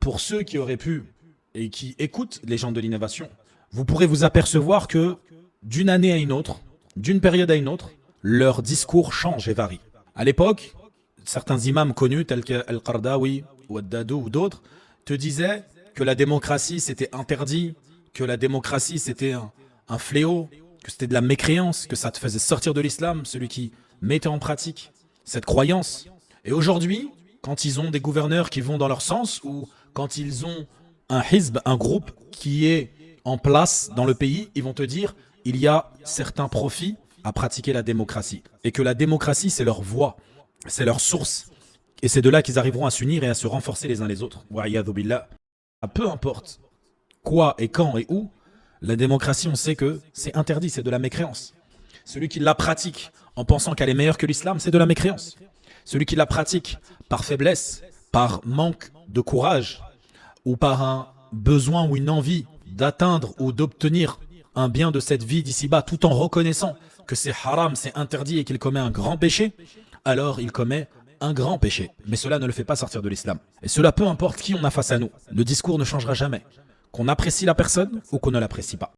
pour ceux qui auraient pu et qui écoutent les gens de l'innovation, vous pourrez vous apercevoir que d'une année à une autre, d'une période à une autre, leur discours change et varie. À l'époque, certains imams connus tels que Al-Qardawi ou Ad-Dadou ou d'autres te disaient que la démocratie c'était interdit, que la démocratie c'était un fléau, que c'était de la mécréance, que ça te faisait sortir de l'islam, celui qui mettait en pratique cette croyance. Et aujourd'hui, quand ils ont des gouverneurs qui vont dans leur sens ou quand ils ont un hizb, un groupe qui est en place dans le pays, ils vont te dire il y a certains profits à pratiquer la démocratie. Et que la démocratie, c'est leur voie, c'est leur source. Et c'est de là qu'ils arriveront à s'unir et à se renforcer les uns les autres. Wa'iyadhu billah. Peu importe quoi et quand et où, la démocratie, on sait que c'est interdit, c'est de la mécréance. Celui qui la pratique en pensant qu'elle est meilleure que l'islam, c'est de la mécréance. Celui qui la pratique par faiblesse, par manque de courage, ou par un besoin ou une envie d'atteindre ou d'obtenir un bien de cette vie d'ici-bas, tout en reconnaissant que c'est haram, c'est interdit et qu'il commet un grand péché, alors il commet un grand péché. Mais cela ne le fait pas sortir de l'islam. Et cela peu importe qui on a face à nous. Le discours ne changera jamais. Qu'on apprécie la personne ou qu'on ne l'apprécie pas.